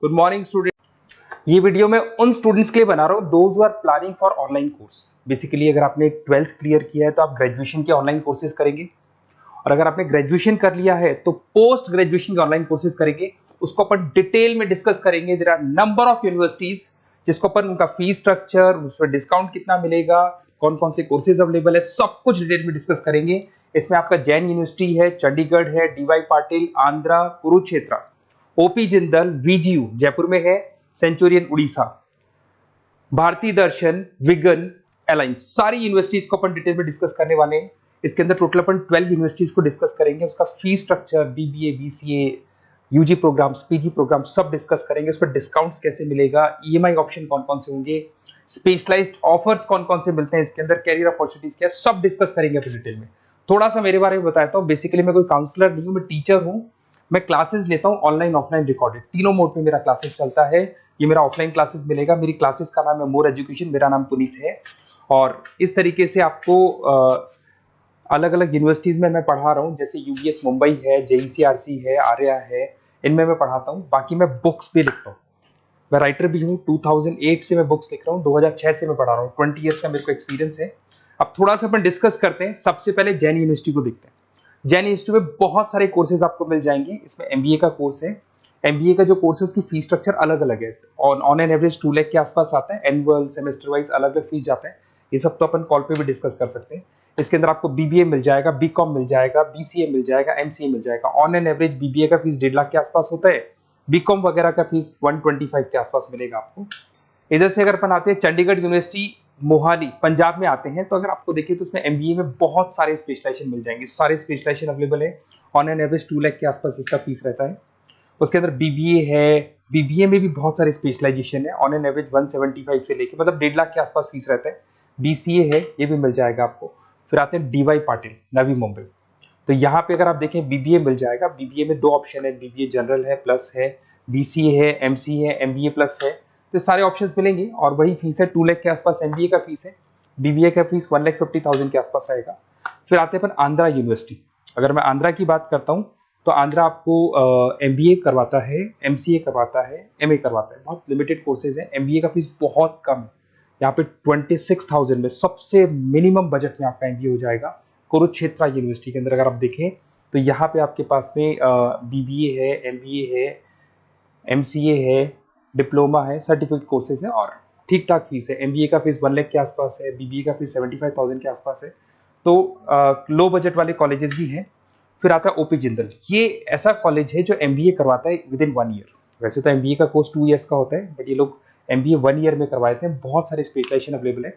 Good morning student. ये video मैं उन स्टूडेंट्स के लिए बना रहा हूँ those who are planning for online course. Basically अगर आपने 12th क्लियर किया है तो आप ग्रेजुएशन के ऑनलाइन कोर्सेज करेंगे, और अगर आपने ग्रेजुएशन कर लिया है तो पोस्ट ग्रेजुएशन के ऑनलाइन कोर्सेज करेंगे। उसको अपन डिटेल में डिस्कस करेंगे। There are number of universities जिसको अपन उनका फीस स्ट्रक्चर, उसमें डिस्काउंट कितना मिलेगा, कौन कौन से कोर्सेज अवेलेबल है, सब कुछ डिटेल में डिस्कस करेंगे। इसमें आपका जैन यूनिवर्सिटी है, चंडीगढ़ है, डीवाई पाटिल आंध्रा, कुरुक्षेत्र, ओपी जिंदल, वीजीयू जयपुर में है, सेंचुरियन उड़ीसा, भारतीय दर्शन, विगन, अलायंस, सारी यूनिवर्सिटीज को अपन डिटेल में डिस्कस करने वाले हैं। इसके अंदर टोटल अपन 12 यूनिवर्सिटीज को डिस्कस करेंगे। उसका fees structure, BBA, BCA, UG programs, PG program सब डिस्कस करेंगे। उस पर डिस्काउंट्स कैसे मिलेगा, ईएमआई ऑप्शन कौन कौन से होंगे, स्पेशलाइज्ड ऑफर्स कौन कौन से मिलते हैं, इसके अंदर कैरियर अपॉर्चुनिटीज क्या, सब डिस्कस करेंगे अपन डिटेल में। थोड़ा सा मेरे बारे में बताता हूँ। बेसिकली मैं कोई काउंसलर नहीं हूँ, मैं टीचर हूँ। मैं क्लासेस लेता हूँ ऑनलाइन ऑफलाइन रिकॉर्डेड, तीनों मोड में मेरा क्लासेस चलता है। ये मेरा ऑफलाइन क्लासेस मिलेगा। मेरी क्लासेस का नाम है मोर एजुकेशन, मेरा नाम पुनीत है। और इस तरीके से आपको अलग अलग यूनिवर्सिटीज में मैं पढ़ा रहा हूँ, जैसे यूबीएस मुंबई है, जेईसीआरसी है, आर्या है, इनमें मैं पढ़ाता हूँ। बाकी मैं बुक्स भी लिखता हूँ, मैं राइटर भी हूँ। 2008 से मैं बुक्स लिख रहा हूँ, 2006 से मैं पढ़ा रहा हूँ। 20 ईयर्स का मेरे को एक्सपीरियंस है। अब थोड़ा सा अपन डिस्कस करते हैं। सबसे पहले जैन यूनिवर्सिटी को देखते हैं। जैन यूनिवर्सिटी में बहुत सारे कोर्सेज आपको मिल जाएंगे। इसमें एमबीए का कोर्स है। एमबीए का जो कोर्स है उसकी फीस स्ट्रक्चर अलग अलग है। ऑन एन एवरेज 2 लाख के आसपास आता है। एनुअल, सेमेस्टर वाइज अलग अलग फीस जाता है। ये सब तो अपन कॉल पे भी डिस्कस कर सकते हैं। इसके अंदर आपको बीबीए मिल जाएगा, बीकॉम मिल जाएगा, बीसीए मिल जाएगा, एमसीए मिल जाएगा। ऑन एन एवरेज बीबीए का फीस 1.5 लाख के आसपास होता है। बीकॉम वगैरह का फीस 125 के आसपास मिलेगा आपको। इधर से अगर अपन आते हैं चंडीगढ़ यूनिवर्सिटी मोहाली पंजाब में आते हैं, तो अगर आपको देखिए तो उसमें एमबीए में बहुत सारे स्पेशलाइजेशन मिल जाएंगे। सारे स्पेशलाइजेशन अवेलेबल है। ऑन एन एवरेज 2 लाख के आसपास इसका फीस रहता है। उसके अंदर बीबीए है, बीबीए में भी बहुत सारे स्पेशलाइजेशन है। ऑन एन एवरेज 175 से लेके मतलब 1.5 लाख के आसपास फीस रहता है। बीसीए है, ये भी मिल जाएगा आपको। फिर आते हैं डीवाई पाटिल, नवी मुंबई। तो यहाँ पे अगर आप देखें बीबीए मिल जाएगा। बीबीए में 2 ऑप्शन है, बीबीए जनरल है, प्लस है, बीसीए है, एमसीए है, एमबीए प्लस है। तो सारे ऑप्शंस मिलेंगे और वही फीस है 2 लाख के आसपास एमबीए का फीस है। बीबीए का फीस 1,50,000 के आसपास रहेगा। फिर आते हैं अपन आंध्रा यूनिवर्सिटी। अगर मैं आंध्रा की बात करता हूँ तो आंध्रा आपको एमबीए करवाता है, एमसीए करवाता है, एमए करवाता है। बहुत लिमिटेड कोर्सेज है। एमबीए का फीस बहुत कम है। यहाँ पे 26,000 में सबसे मिनिमम बजट में आपका एमबीए हो जाएगा। कुरुक्षेत्र यूनिवर्सिटी के अंदर अगर आप देखें तो यहाँ पे आपके पास में बीबीए है, एमबीए है, एमसीए है, डिप्लोमा है, सर्टिफिकेट कोर्सेज है और ठीक ठाक फीस है। एमबीए का फीस 1 लाख के आसपास है, बीबीए का फीस 75,000 के आसपास है। तो लो बजट वाले कॉलेजेस भी हैं। फिर आता है ओपी जिंदल। ये ऐसा कॉलेज है जो एमबीए करवाता है विद इन 1 ईयर। वैसे तो एमबीए का कोर्स 2 ईयर्स का होता है, बट ये लोग एमबीए 1 ईयर में करवाते हैं। बहुत सारे स्पेशलाइजेशन अवेलेबल है।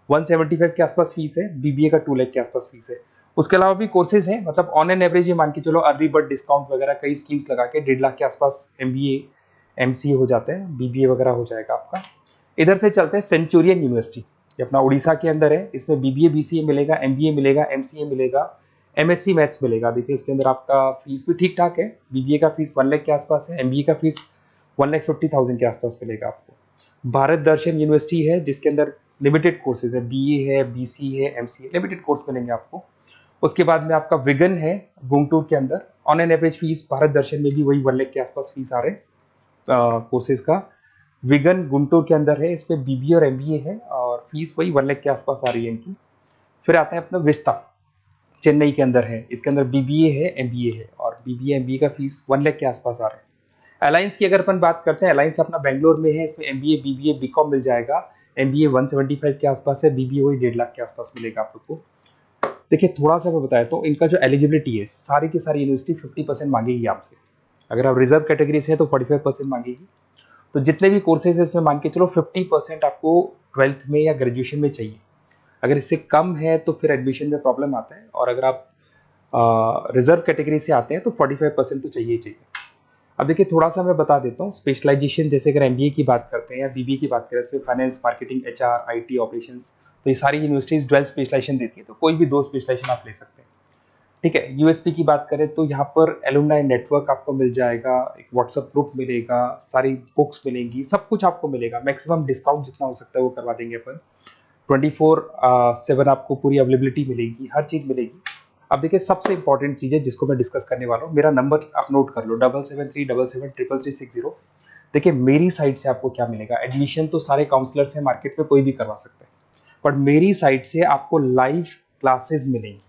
175 के आसपास फीस है। बीबीए का 2 लाख के आसपास फीस है। उसके अलावा भी कोर्सेज हैं, मतलब ऑन एन एवरेज ये मान के चलो अर्ली बर्ड डिस्काउंट वगैरह कई स्कीम्स लगा के 1.5 लाख के आसपास एमबीए एमसीए हो जाते हैं, बीबीए वगैरह हो जाएगा आपका। इधर से चलते हैं सेंचुरियन यूनिवर्सिटी, ये अपना उड़ीसा के अंदर है। इसमें बीबीए बीसीए मिलेगा, एमबीए मिलेगा, एमसीए मिलेगा, एमएससी मैथ्स मिलेगा। देखिए इसके अंदर आपका फीस भी ठीक ठाक है। बीबीए का फीस 1 लाख के आसपास है, एमबीए का फीस 1,50,000 के आसपास मिलेगा आपको। भारत दर्शन यूनिवर्सिटी है जिसके अंदर लिमिटेड कोर्सेज है, बीए है, बीसी है, एमसीए, लिमिटेड कोर्स मिलेंगे आपको। उसके बाद में आपका विगन है गुंटूर के अंदर। On an average fees Bharat Darshan में भी वही 1 लाख के आसपास फीस आ रहे कोर्सेज का। विगन गुंटूर के अंदर है, इसमें बीबीए और एमबीए है और फीस वही 1 लाख के आसपास आ रही है इनकी। फिर आता है अपना विस्ता, चेन्नई के अंदर है। इसके अंदर बीबीए है, एमबीए है और बीबीए एमबीए का फीस 1 लाख के आसपास आ रहा है। अलायंस की अगर अपन बात करते हैं, अलायंस अपना बेंगलोर में है। इसमें एमबीए, बीबीए, बीकॉम मिल जाएगा। एमबीए 175 के आसपास है, बीबीए वही 1.5 लाख के आसपास मिलेगा आप लोग को। देखिए थोड़ा सा मैं बताया तो इनका जो एलिजिबिलिटी है, सारी की सारी यूनिवर्सिटी 50% मांगेगी आपसे। अगर आप रिजर्व कैटेगरी से हैं तो 45% मांगेगी। तो जितने भी कोर्सेज है इसमें मान के चलो 50% आपको 12th में या ग्रेजुएशन में चाहिए। अगर इससे कम है तो फिर एडमिशन में प्रॉब्लम आता है, और अगर आप रिजर्व कैटेगरी से आते हैं तो 45% तो चाहिए ही चाहिए। अब देखिए थोड़ा सा मैं बता देता हूँ स्पेशलाइजेशन। जैसे अगर एमबीए की बात करते हैं या बीबीए की बात करें, इसमें finance, marketing, HR, IT, operations, तो ये सारी यूनिवर्सिटीज 12 स्पेशलाइजेशन देती है। तो कोई भी 2 स्पेशलाइजेशन आप ले सकते हैं, ठीक है। यूएसपी की बात करें तो यहाँ पर एलुमनाई नेटवर्क आपको मिल जाएगा, एक व्हाट्सएप ग्रुप मिलेगा, सारी बुक्स मिलेंगी, सब कुछ आपको मिलेगा। मैक्सिमम डिस्काउंट जितना हो सकता है वो करवा देंगे अपन। 24/7 आपको पूरी अवेलेबिलिटी मिलेगी, हर चीज मिलेगी। अब देखिए सबसे इंपॉर्टेंट चीज है जिसको मैं डिस्कस करने वाला हूँ। मेरा नंबर आप नोट कर लो, 7737773360। देखिए मेरी साइड से आपको क्या मिलेगा, एडमिशन तो सारे काउंसलर्स हैं मार्केट में, कोई भी करवा सकते हैं, बट मेरी साइड से आपको लाइव क्लासेस मिलेंगी।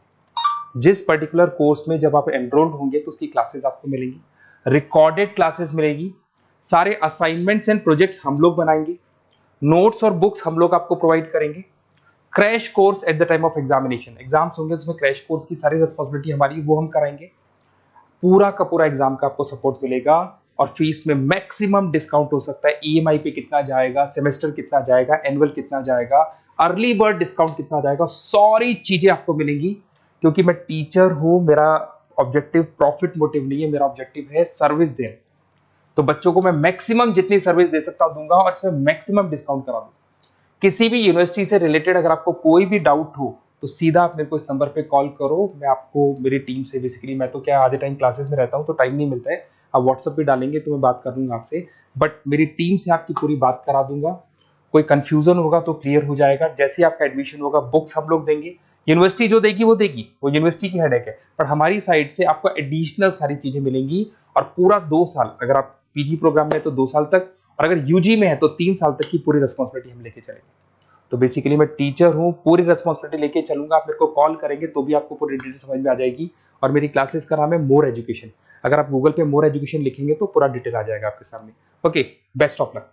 जिस पर्टिकुलर कोर्स में जब आप एनरोल्ड होंगे तो उसकी क्लासेस आपको मिलेंगी, रिकॉर्डेड क्लासेस मिलेगी, सारे असाइनमेंट्स एंड प्रोजेक्ट्स हम लोग बनाएंगे, नोट्स और बुक्स हम लोग आपको प्रोवाइड करेंगे, crash course at the time of examination, exams होंगे उसमें क्रैश कोर्स की सारी रिस्पॉन्सिबिलिटी हमारी, वो हम कराएंगे, पूरा का पूरा एग्जाम का आपको सपोर्ट मिलेगा, और फीस में मैक्सिमम डिस्काउंट हो सकता है, ईएमआई पे कितना जाएगा, सेमेस्टर कितना जाएगा, एनुअल कितना जाएगा, अर्ली बर्ड डिस्काउंट कितना जाएगा, सारी चीजें आपको मिलेंगी। क्योंकि मैं टीचर हूं, मेरा ऑब्जेक्टिव प्रॉफिट मोटिव नहीं है, मेरा ऑब्जेक्टिव है सर्विस देना। तो बच्चों को मैं मैक्सिमम जितनी सर्विस दे सकता हूं दूंगा, और इसमें मैक्सिमम डिस्काउंट करा दूंगा। किसी भी यूनिवर्सिटी से रिलेटेड अगर आपको कोई भी डाउट हो तो सीधा आप मेरे को इस नंबर पे कॉल करो, मैं आपको मेरी टीम से, बेसिकली मैं तो क्या आधे टाइम क्लासेस में रहता हूँ तो टाइम नहीं मिलता है, आप व्हाट्सएप पे डालेंगे तो मैं बात कर लूंगा आपसे, बट मेरी टीम से आपकी पूरी बात करा दूंगा। कोई कंफ्यूजन होगा तो क्लियर हो जाएगा, जैसे ही आपका एडमिशन होगा बुक्स हम लोग देंगे, यूनिवर्सिटी जो देगी वो देगी, वो यूनिवर्सिटी की हेडेक है, पर हमारी साइड से आपको एडिशनल सारी चीजें मिलेंगी। और पूरा 2 साल, अगर आप पीजी प्रोग्राम में तो 2 साल तक, और अगर यूजी में है तो 3 साल तक की पूरी रिस्पॉन्सिबिलिटी हम लेके चलेंगे। तो बेसिकली मैं टीचर हूँ, पूरी रिस्पॉन्सिबिलिटी लेके चलूंगा, आप मेरे को कॉल करेंगे तो भी आपको पूरी डिटेल समझ में आ जाएगी। और मेरी क्लासेस का नाम है मोर एजुकेशन, अगर आप गूगल पे मोर एजुकेशन लिखेंगे तो पूरा डिटेल आ जाएगा आपके सामने। Okay, best of luck.